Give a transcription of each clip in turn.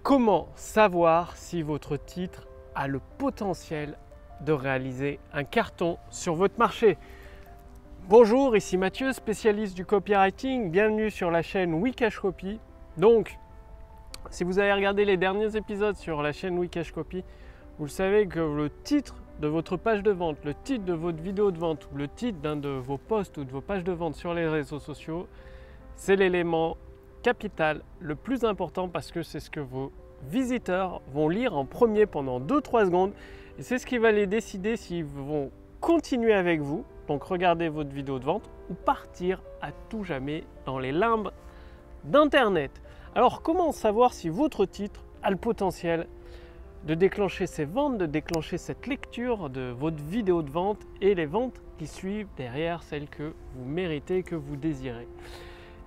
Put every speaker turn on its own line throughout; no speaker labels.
Comment savoir si votre titre a le potentiel de réaliser un carton sur votre marché? Bonjour, ici Mathieu, spécialiste du copywriting. Bienvenue sur la chaîn Wikash Copy. Donc, si vous avez regardé les derniers épisodes sur la chaîne Wikash Copy, vous le savez que le titre de votre page de vente, le titre de votre vidéo de vente ou le titre d'un de vos posts ou de vos pages de vente sur les réseaux sociaux, c'est l'élément capital, le plus important, parce que c'est ce que vos visiteurs vont lire en premier pendant 2-3 secondes et c'est ce qui va les décider s'ils vont continuer avec vous, donc regarder votre vidéo de vente, ou partir à tout jamais dans les limbes d'internet. Alors comment savoir si votre titre a le potentiel de déclencher ces ventes, de déclencher cette lecture de votre vidéo de vente et les ventes qui suivent derrière, celles que vous méritez, que vous désirez?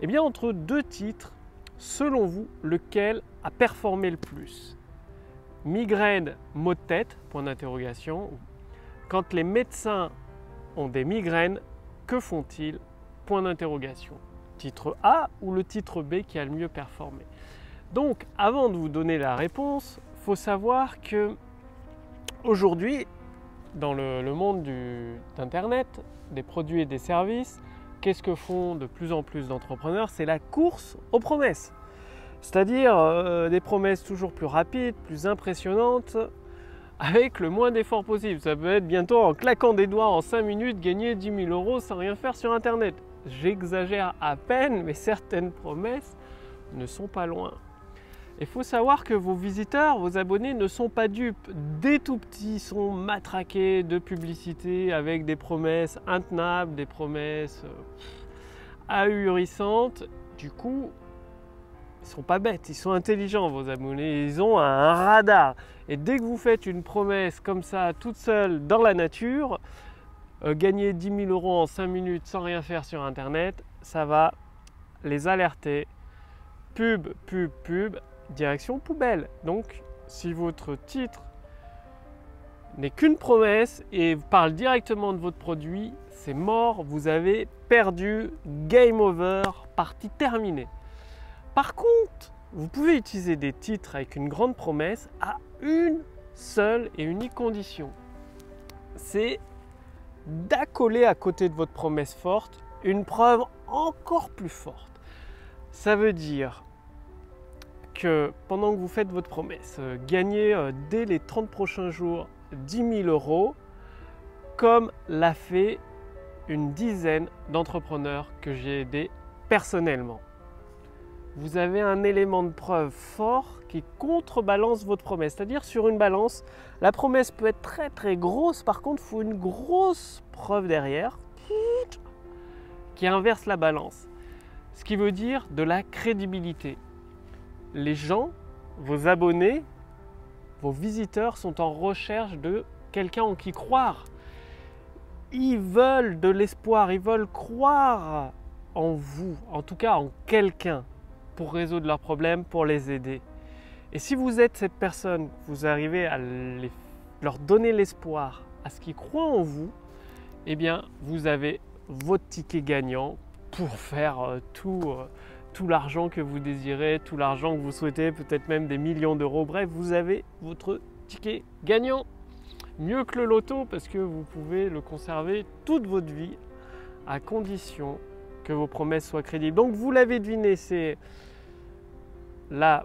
Eh bien, entre deux titres, selon vous, lequel a performé le plus? Migraine, maux de tête, point d'interrogation. Quand les médecins ont des migraines, que font-ils? Point d'interrogation. Titre A ou le titre B qui a le mieux performé? Donc, avant de vous donner la réponse, il faut savoir que aujourd'hui, dans le monde d'Internet, des produits et des services, qu'est-ce que font de plus en plus d'entrepreneurs? C'est la course aux promesses. C'est-à-dire des promesses toujours plus rapides, plus impressionnantes, avec le moins d'efforts possible. Ça peut être bientôt en claquant des doigts en 5 minutes, gagner 10 000 € sans rien faire sur Internet. J'exagère à peine, mais certaines promesses ne sont pas loin. Il faut savoir que vos visiteurs, vos abonnés ne sont pas dupes. Dès tout petits, ils sont matraqués de publicité avec des promesses intenables, des promesses ahurissantes. Du coup, ils ne sont pas bêtes, ils sont intelligents, vos abonnés. Ils ont un radar. Et dès que vous faites une promesse comme ça, toute seule dans la nature, gagner 10 000 € en 5 minutes sans rien faire sur Internet, ça va les alerter. Pub, pub, pub. Direction poubelle. Donc, si votre titre n'est qu'une promesse et parle directement de votre produit, c'est mort, vous avez perdu, game over, partie terminée. Par contre, vous pouvez utiliser des titres avec une grande promesse à une seule et unique condition. C'est d'accoler à côté de votre promesse forte une preuve encore plus forte. Ça veut dire que pendant que vous faites votre promesse, gagnez dès les 30 prochains jours 10 000 €, comme l'a fait une dizaine d'entrepreneurs que j'ai aidés personnellement. Vous avez un élément de preuve fort qui contrebalance votre promesse. C'est-à-dire, sur une balance, la promesse peut être très très grosse, par contre, il faut une grosse preuve derrière qui inverse la balance. Ce qui veut dire de la crédibilité. Les gens, vos abonnés, vos visiteurs sont en recherche de quelqu'un en qui croire. Ils veulent de l'espoir, ils veulent croire en vous, en tout cas en quelqu'un, pour résoudre leurs problèmes, pour les aider. Et si vous êtes cette personne, vous arrivez à leur donner l'espoir, à ce qu'ils croient en vous, eh bien vous avez votre ticket gagnant pour faire tout l'argent que vous désirez, tout l'argent que vous souhaitez, peut-être même des millions d'euros. Bref, vous avez votre ticket gagnant. Mieux que le loto, parce que vous pouvez le conserver toute votre vie à condition que vos promesses soient crédibles. Donc vous l'avez deviné, c'est là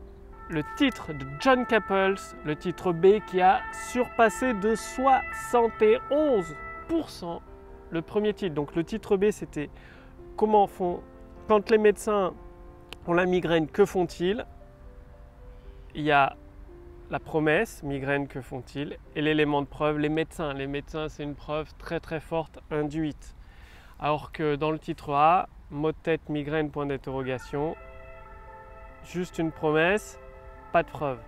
le titre de John Capples, le titre B, qui a surpassé de 71% le premier titre. Donc le titre B, c'était comment font quand les médecins ont la migraine, que font-ils? Il y a la promesse, migraine, que font-ils? Et l'élément de preuve, les médecins. Les médecins, c'est une preuve très très forte induite. Alors que dans le titre A, maux de tête, migraine, point d'interrogation, juste une promesse, pas de preuve.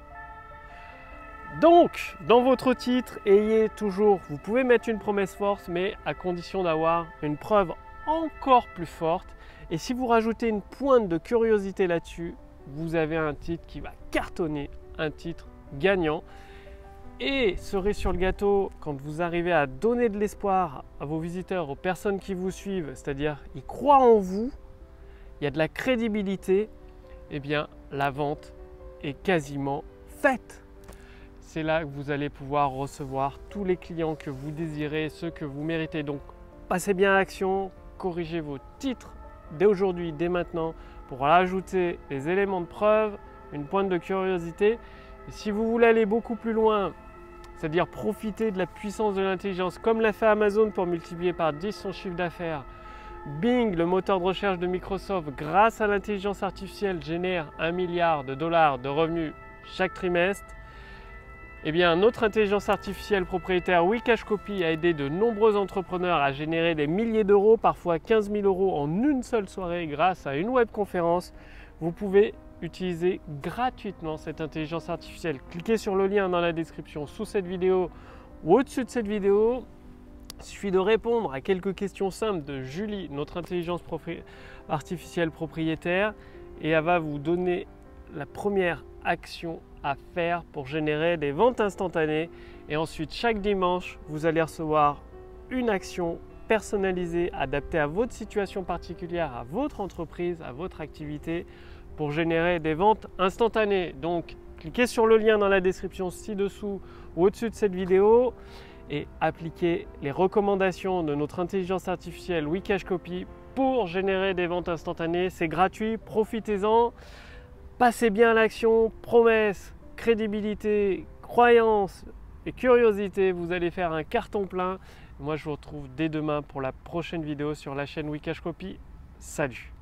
Donc, dans votre titre, ayez toujours, vous pouvez mettre une promesse forte, mais à condition d'avoir une preuve encore plus forte. Et si vous rajoutez une pointe de curiosité là-dessus, vous avez un titre qui va cartonner, un titre gagnant. Et cerise sur le gâteau, quand vous arrivez à donner de l'espoir à vos visiteurs, aux personnes qui vous suivent, c'est-à-dire ils croient en vous, il y a de la crédibilité, eh bien la vente est quasiment faites. C'est là que vous allez pouvoir recevoir tous les clients que vous désirez, ceux que vous méritez. Donc passez bien à l'action, corrigez vos titres dès aujourd'hui, dès maintenant, pour rajouter les éléments de preuve, une pointe de curiosité. Et si vous voulez aller beaucoup plus loin, c'est-à-dire profiter de la puissance de l'intelligence, comme l'a fait Amazon pour multiplier par 10 son chiffre d'affaires, Bing, le moteur de recherche de Microsoft, grâce à l'intelligence artificielle, génère 1 milliard de dollars de revenus chaque trimestre. Eh bien, notre intelligence artificielle propriétaire Wikashcopy a aidé de nombreux entrepreneurs à générer des milliers d'euros, parfois 15 000 euros en une seule soirée grâce à une webconférence. Vous pouvez utiliser gratuitement cette intelligence artificielle. Cliquez sur le lien dans la description sous cette vidéo ou au-dessus de cette vidéo. Il suffit de répondre à quelques questions simples de Julie, notre intelligence artificielle propriétaire, et elle va vous donner la première action à faire pour générer des ventes instantanées. Et ensuite, chaque dimanche, vous allez recevoir une action personnalisée, adaptée à votre situation particulière, à votre entreprise, à votre activité, pour générer des ventes instantanées. Donc, cliquez sur le lien dans la description ci-dessous ou au-dessus de cette vidéo et appliquez les recommandations de notre intelligence artificielle Wikashcopy pour générer des ventes instantanées. C'est gratuit, profitez-en. Passez bien à l'action, promesses, crédibilité, croyance et curiosité. Vous allez faire un carton plein. Moi, je vous retrouve dès demain pour la prochaine vidéo sur la chaîne Wikashcopy. Salut!